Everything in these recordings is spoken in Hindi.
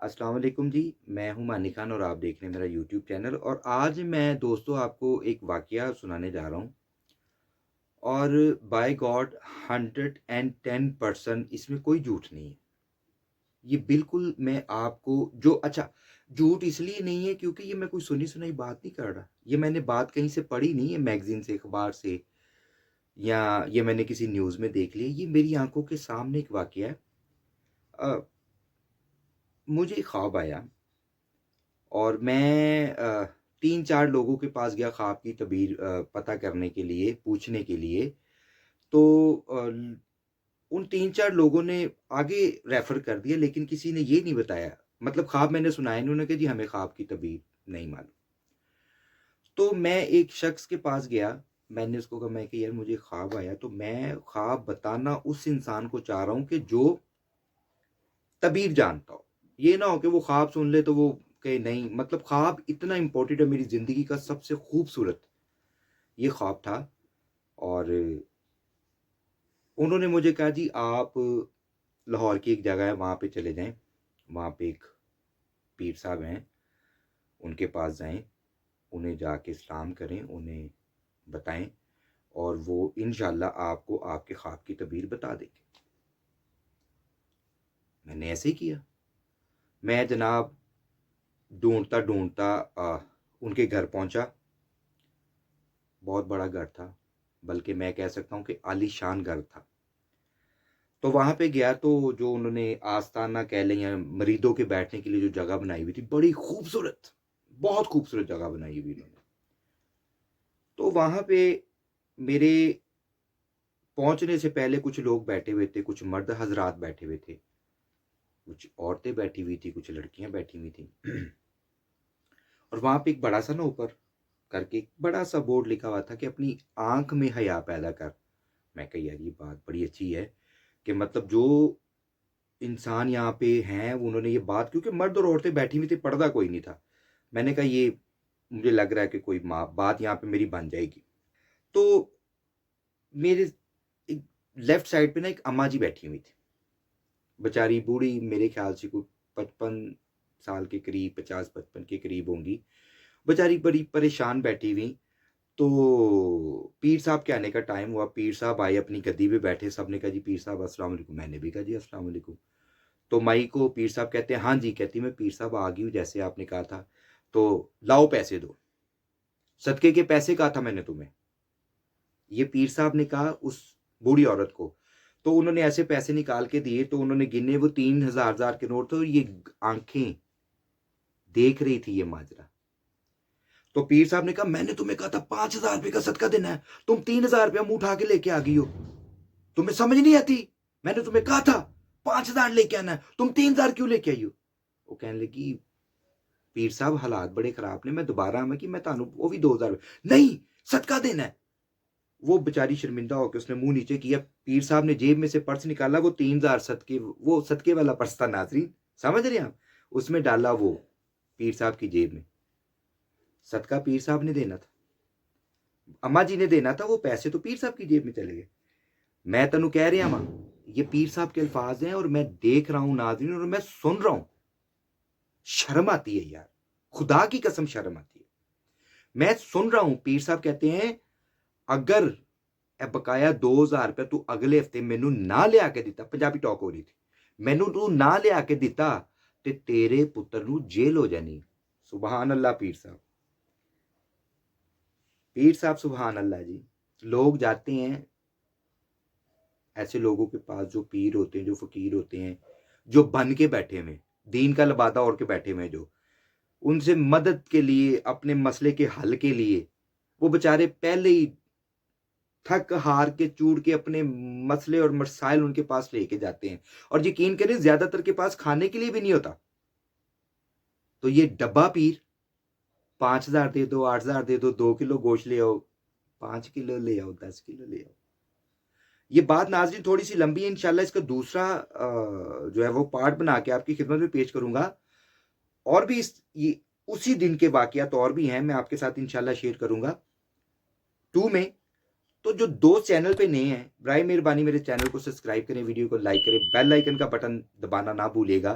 अस्सलाम वालेकुम जी। मैं हूं मानी खान और आप देख रहे हैं मेरा यूट्यूब चैनल। और आज मैं दोस्तों आपको एक वाकया सुनाने जा रहा हूं। और बाय गॉड 110% इसमें कोई झूठ नहीं है। ये बिल्कुल मैं आपको जो अच्छा, झूठ इसलिए नहीं है क्योंकि ये मैं कोई सुनी सुनाई बात नहीं कर रहा। ये मैंने बात कहीं से पढ़ी नहीं है, मैगजीन से, अखबार से, या ये मैंने किसी न्यूज़ में देख लिया। ये मेरी आंखों के सामने एक वाकया है। अ, मुझे ख्वाब आया और मैं 3-4 लोगों के पास गया ख्वाब की तबीर पता करने के लिए, पूछने के लिए। तो उन 3-4 लोगों ने आगे रेफ़र कर दिया, लेकिन किसी ने ये नहीं बताया। मतलब ख्वाब मैंने सुनाया, इन्होंने कहा जी हमें ख्वाब की तबीर नहीं मालूम। तो मैं एक शख़्स के पास गया, मैंने उसको कहा, मैं कि यार मुझे ख्वाब आया, तो मैं ख्वाब बताना उस इंसान को चाह रहा हूँ कि जो तबीर जानता हो। ये ना हो कि वो ख्वाब सुन ले तो वो कहे नहीं। मतलब ख्वाब इतना इम्पोर्टेंट है, मेरी ज़िंदगी का सबसे खूबसूरत ये ख्वाब था। और उन्होंने मुझे कहा जी आप लाहौर की एक जगह है वहाँ पे चले जाएँ, वहाँ पे एक पीर साहब हैं, उनके पास जाएँ, उन्हें जाके सलाम करें, उन्हें बताएँ और वो इंशाअल्लाह आपको आपके ख्वाब की तबीर बता देंगे। मैंने ऐसे ही किया। मैं जनाब ढूँढता-ढूँढता उनके घर पहुँचा। बहुत बड़ा घर था, बल्कि मैं कह सकता हूँ कि आलीशान घर था। तो वहाँ पे गया तो जो उन्होंने आस्ताना कह लें या मरीदों के बैठने के लिए जो जगह बनाई हुई थी, बड़ी खूबसूरत, बहुत खूबसूरत जगह बनाई हुई उन्होंने। तो वहाँ पे मेरे पहुँचने से पहले कुछ लोग बैठे हुए थे, कुछ मर्द हज़रात बैठे हुए थे, कुछ औरतें बैठी हुई थी, कुछ लड़कियाँ बैठी हुई थीं। और वहाँ पे एक बड़ा-सा ना ऊपर करके एक बड़ा-सा बोर्ड लिखा हुआ था कि अपनी आँख में हया पैदा कर। मैं कहा यार ये बात बड़ी अच्छी है कि मतलब जो इंसान यहाँ पे हैं उन्होंने ये बात, क्योंकि मर्द और औरतें बैठी हुई थी, पर्दा कोई नहीं था। मैंने कहा ये मुझे लग रहा है कि कोई बात यहाँ पे मेरी बन जाएगी। तो मेरे एक लेफ्ट साइड पे ना एक अम्मा जी बैठी हुई थी। बेचारी बूढ़ी, मेरे ख्याल से कोई 55 साल के करीब, 50-55 के करीब होंगी। बेचारी बड़ी परेशान बैठी हुई। तो पीर साहब के आने का टाइम हुआ, पीर साहब आए, अपनी गद्दी पे बैठे, सबने कहा जी पीर साहब अस्सलाम वालेकुम। मैंने भी कहा जी अस्सलाम वालेकुम। तो माई को पीर साहब कहते हैं, हाँ जी। कहती मैं पीर साहब आ गई हूँ जैसे आपने कहा था, तो लाओ पैसे दो। सदके के पैसे कहा था मैंने तुम्हें। ये पीर साहब ने कहा उस बूढ़ी औरत को। तो उन्होंने ऐसे पैसे निकाल के दिए, तो उन्होंने गिने, वो 3,000 के नोट थे और ये आंखें देख रही थी ये माजरा। तो पीर साहब ने कहा मैंने तुम्हें कहा था 5,000 का सदका देना है, तुम 3,000 मुंह उठा के लेके आ गई हो। तुम्हें समझ नहीं आती? मैंने तुम्हें कहा था 5,000 लेके आना है, तुम 3,000 क्यों लेके आई हो? वो कहने लगी पीर साहब हालात बड़े खराब ने, मैं दोबारा आवां कि मैं तानू वो भी 2,000 नहीं, सदका देना है। वो बेचारी शर्मिंदा होके उसने मुंह नीचे किया। पीर साहब ने जेब में से पर्स निकाला, वो 3,000 सदके, वो सदके वाला पर्स था नाज़रीन, समझ रहे हैं आप? उसमें डाला वो पीर साहब की जेब में। सदका पीर साहब ने देना था, अम्मा जी ने देना था, वो पैसे तो पीर साहब की जेब में चले गए। मैं तेनू कह रहा वां, ये पीर साहब के अल्फाज हैं और मैं देख रहा हूं नाज़रीन, और मैं सुन रहा हूं। शर्म आती है यार, खुदा की कसम शर्म आती है। मैं सुन रहा हूं, पीर साहब कहते हैं अगर ए बकाया 2,000 रुपया तू अगले हफ्ते मैनू ना लिया के दिता, पंजाबी टॉक हो रही थी, मैनू तू ना लिया के दिता ते तेरे पुत्र नू जेल हो जानी। सुबहान अल्लाह पीर साहब, पीर साहब सुबहान अल्लाह जी। लोग जाते हैं ऐसे लोगों के पास जो पीर होते हैं, जो फ़कीर होते हैं, जो बन के बैठे हुए हैं, दीन का लिबादा ओढ़ के बैठे हुए हैं, जो उनसे मदद के लिए, अपने मसले के हल के लिए, वो बेचारे पहले ही थक हार के, चूर के अपने मसले और मसाइल उनके पास लेके जाते हैं। और यकीन करें ज़्यादातर के पास खाने के लिए भी नहीं होता। तो ये डब्बा पीर 5,000 दे दो, 8,000 दे दो, 2 किलो गोश्त ले आओ, 5 किलो ले आओ, 10 किलो ले आओ। ये बात नाज़रीन थोड़ी-सी लंबी है, इंशाअल्लाह इसका दूसरा जो है वो पार्ट बना के आपकी खिदमत में पेश करूँगा। और भी इस ये उसी दिन के वाक़यात और भी हैं, मैं आपके साथ इंशाअल्लाह शेयर करूँगा। 2 में तो जो दोस्त चैनल पे नए हैं, बराए मेहरबानी मेरे चैनल को सब्सक्राइब करें, वीडियो को लाइक करें, बेल आइकन का बटन दबाना ना भूलिएगा।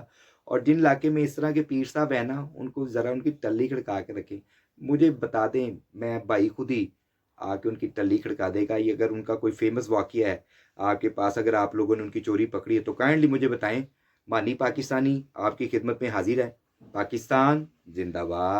और जिन इलाके में इस तरह के पीर साहब हैं ना, उनको ज़रा उनकी टल्ली खड़का के रखें। मुझे बता दें, मैं भाई खुद ही आके उनकी टल्ली खड़का देगा। ये अगर उनका कोई फ़ेमस वाक़या है आपके पास, अगर आप लोगों ने उनकी चोरी पकड़ी है, तो काइंडली मुझे बताएँ। मानी पाकिस्तानी आपकी खिदमत में हाज़िर है। पाकिस्तान ज़िंदाबाद।